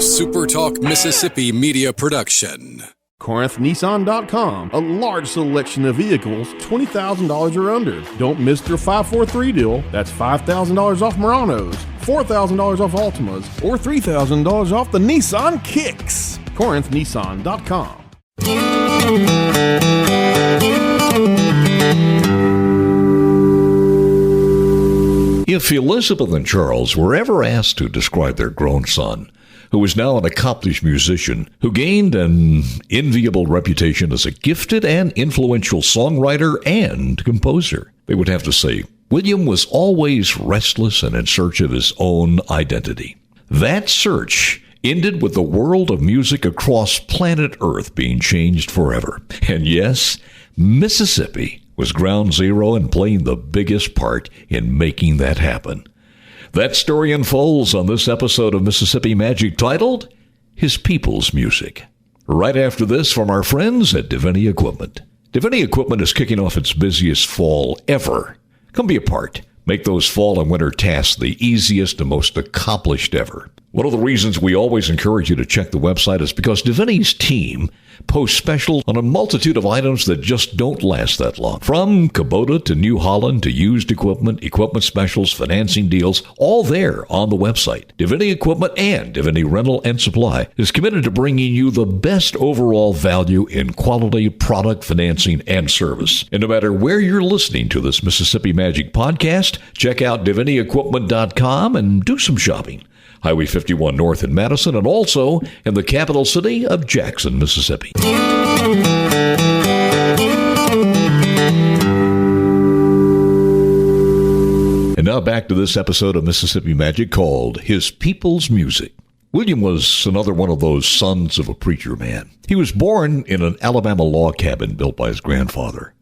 SuperTalk Mississippi media production. CorinthNissan.com, a large selection of vehicles $20,000 or under. Don't miss their 543 deal. That's $5,000 off Muranos, $4,000 off Altimas, or $3,000 off the Nissan Kicks. CorinthNissan.com. If Elizabeth and Charles were ever asked to describe their grown son, who is now an accomplished musician, who gained an enviable reputation as a gifted and influential songwriter and composer, they would have to say, William was always restless and in search of his own identity. That search ended with the world of music across planet Earth being changed forever. And yes, Mississippi was ground zero and playing the biggest part in making that happen. That story unfolds on this episode of Mississippi Magic titled, His People's Music. Right after this from our friends at Divinity Equipment. Divinity Equipment is kicking off its busiest fall ever. Come be a part. Make those fall and winter tasks the easiest and most accomplished ever. One of the reasons we always encourage you to check the website is because Divinity's team posts specials on a multitude of items that just don't last that long. From Kubota to New Holland to used equipment, equipment specials, financing deals, all there on the website. Divinity Equipment and Divinity Rental and Supply is committed to bringing you the best overall value in quality product financing and service. And no matter where you're listening to this Mississippi Magic podcast, check out DivinityEquipment.com and do some shopping. Highway 51 North in Madison, and also in the capital city of Jackson, Mississippi. And now back to this episode of Mississippi Magic called His People's Music. William was another one of those sons of a preacher man. He was born in an Alabama log cabin built by his grandfather.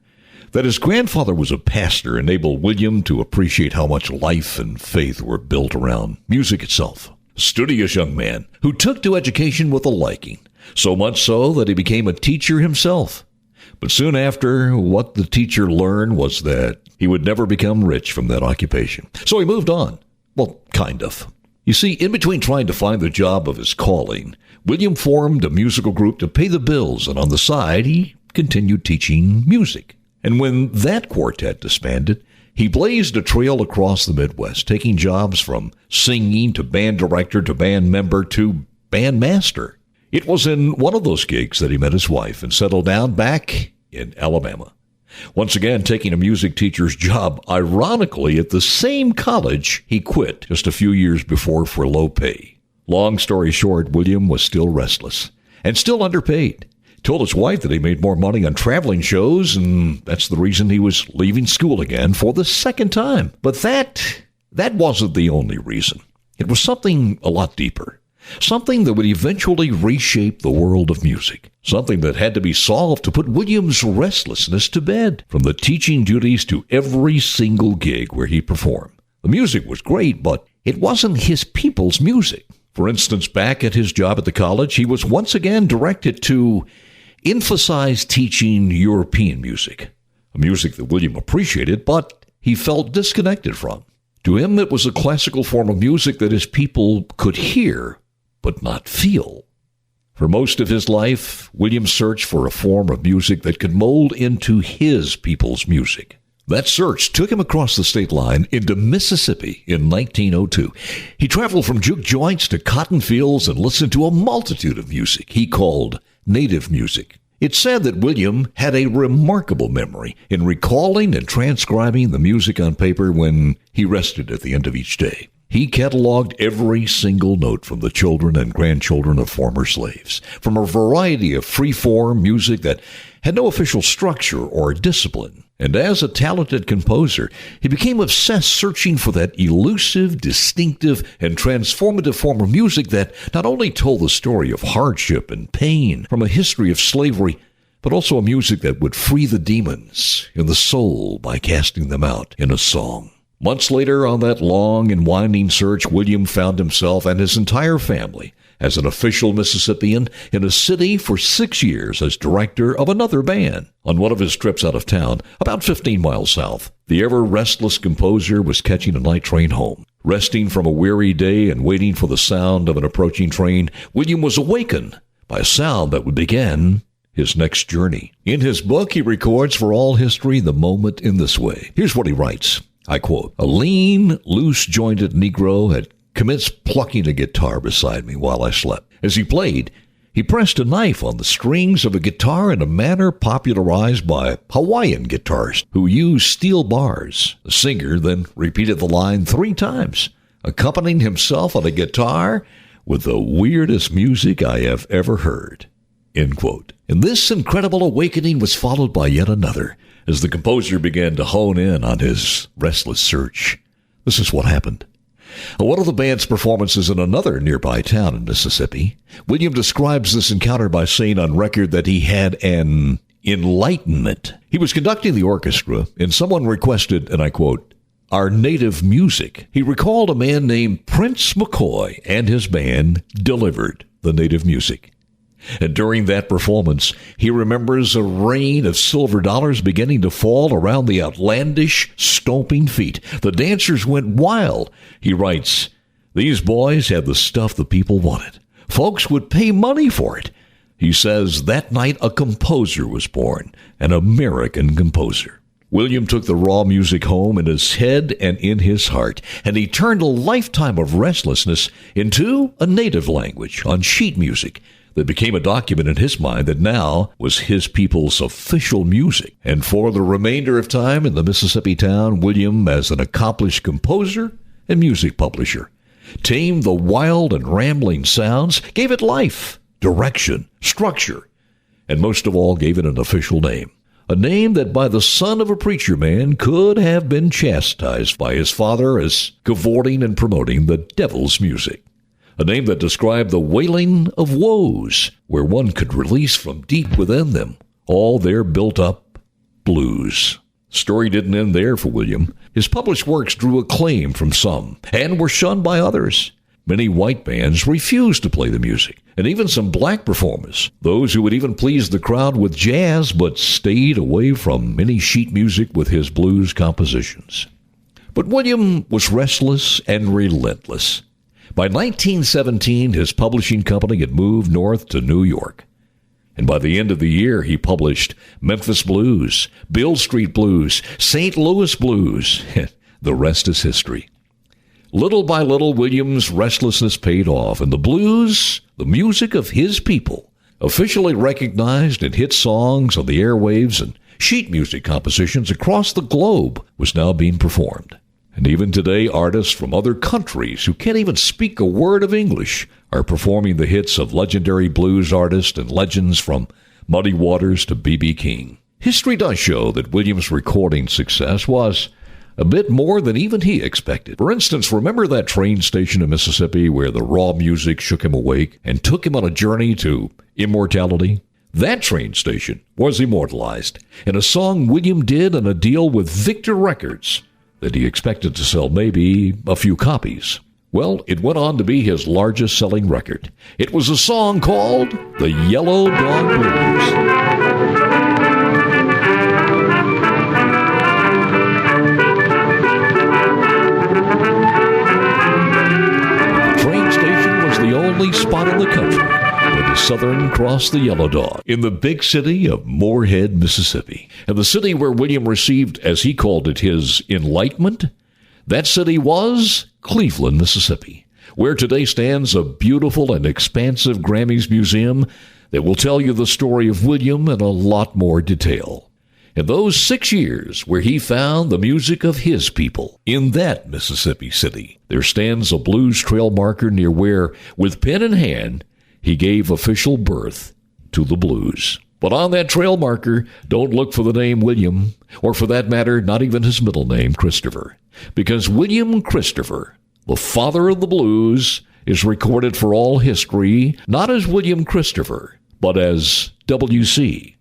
That his grandfather was a pastor enabled William to appreciate how much life and faith were built around music itself. A studious young man who took to education with a liking, so much so that he became a teacher himself. But soon after, what the teacher learned was that he would never become rich from that occupation. So he moved on. Well, kind of. You see, in between trying to find the job of his calling, William formed a musical group to pay the bills, and on the side, he continued teaching music. And when that quartet disbanded, he blazed a trail across the Midwest, taking jobs from singing to band director to band member to band master. It was in one of those gigs that he met his wife and settled down back in Alabama. Once again, taking a music teacher's job, ironically, at the same college he quit just a few years before for low pay. Long story short, William was still restless and still underpaid. Told his wife that he made more money on traveling shows, and that's the reason he was leaving school again for the second time. But that wasn't the only reason. It was something a lot deeper. Something that would eventually reshape the world of music. Something that had to be solved to put William's restlessness to bed. From the teaching duties to every single gig where he performed. The music was great, but it wasn't his people's music. For instance, back at his job at the college, he was once again directed to emphasize teaching European music, a music that William appreciated, but he felt disconnected from. To him, it was a classical form of music that his people could hear, but not feel. For most of his life, William searched for a form of music that could mold into his people's music. That search took him across the state line into Mississippi in 1902. He traveled from juke joints to cotton fields and listened to a multitude of music he called native music. It's said that William had a remarkable memory in recalling and transcribing the music on paper when he rested at the end of each day. He cataloged every single note from the children and grandchildren of former slaves, from a variety of free-form music that had no official structure or discipline. And as a talented composer, he became obsessed searching for that elusive, distinctive, and transformative form of music that not only told the story of hardship and pain from a history of slavery, but also a music that would free the demons in the soul by casting them out in a song. Months later, on that long and winding search, William found himself and his entire family as an official Mississippian in a city for 6 years as director of another band. On one of his trips out of town, about 15 miles south, the ever-restless composer was catching a night train home. Resting from a weary day and waiting for the sound of an approaching train, William was awakened by a sound that would begin his next journey. In his book, he records for all history the moment in this way. Here's what he writes. I quote, "A lean, loose-jointed Negro had commenced plucking a guitar beside me while I slept. As he played, he pressed a knife on the strings of a guitar in a manner popularized by Hawaiian guitarists who use steel bars. The singer then repeated the line 3 times, accompanying himself on a guitar with the weirdest music I have ever heard." End quote. And this incredible awakening was followed by yet another as the composer began to hone in on his restless search. This is what happened. One of the band's performances in another nearby town in Mississippi, William describes this encounter by saying on record that he had an enlightenment. He was conducting the orchestra, and someone requested, and I quote, "our native music." He recalled a man named Prince McCoy and his band delivered the native music. And during that performance, he remembers a rain of silver dollars beginning to fall around the outlandish, stomping feet. The dancers went wild. He writes, "These boys had the stuff the people wanted. Folks would pay money for it." He says that night a composer was born, an American composer. William took the raw music home in his head and in his heart, and he turned a lifetime of restlessness into a native language on sheet music that became a document in his mind that now was his people's official music. And for the remainder of time in the Mississippi town, William, as an accomplished composer and music publisher, tamed the wild and rambling sounds, gave it life, direction, structure, and most of all gave it an official name. A name that by the son of a preacher man could have been chastised by his father as cavorting and promoting the devil's music. A name that described the wailing of woes, where one could release from deep within them all their built-up blues. Story didn't end there for William. His published works drew acclaim from some and were shunned by others. Many white bands refused to play the music, and even some black performers, those who would even please the crowd with jazz but stayed away from any sheet music with his blues compositions. But William was restless and relentless. By 1917, his publishing company had moved north to New York. And by the end of the year, he published Memphis Blues, Beale Street Blues, St. Louis Blues. The rest is history. Little by little, William's restlessness paid off, and the blues, the music of his people, officially recognized in hit songs on the airwaves and sheet music compositions across the globe, was now being performed. And even today, artists from other countries who can't even speak a word of English are performing the hits of legendary blues artists and legends from Muddy Waters to B.B. King. History does show that Williams' recording success was a bit more than even he expected. For instance, remember that train station in Mississippi where the raw music shook him awake and took him on a journey to immortality? That train station was immortalized in a song William did on a deal with Victor Records that he expected to sell maybe a few copies. Well, it went on to be his largest selling record. It was a song called The Yellow Dog Blues. The train station was the only spot in the country where the Southern crossed the Yellow Dog, in the big city of Moorhead, Mississippi. And the city where William received, as he called it, his enlightenment, that city was Cleveland, Mississippi, where today stands a beautiful and expansive Grammys Museum that will tell you the story of William in a lot more detail. In those 6 years where he found the music of his people in that Mississippi city, there stands a blues trail marker near where, with pen in hand, he gave official birth to the blues. But on that trail marker, don't look for the name William, or for that matter, not even his middle name, Christopher. Because William Christopher, the father of the blues, is recorded for all history, not as William Christopher, but as W.C.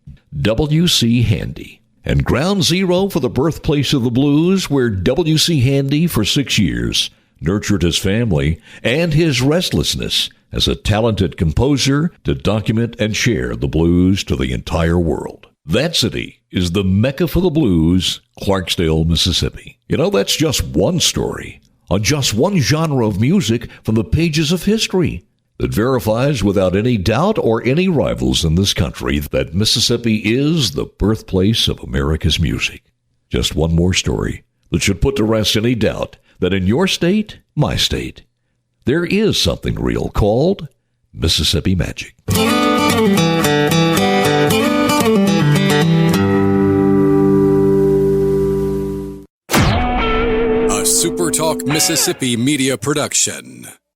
Handy. And ground zero for the birthplace of the blues, where W.C. Handy, for 6 years, nurtured his family and his restlessness as a talented composer to document and share the blues to the entire world. That city is the Mecca for the blues, Clarksdale, Mississippi. You know, that's just one story on just one genre of music from the pages of history that verifies without any doubt or any rivals in this country that Mississippi is the birthplace of America's music. Just one more story that should put to rest any doubt that in your state, my state, there is something real called Mississippi Magic. A SuperTalk Mississippi media production.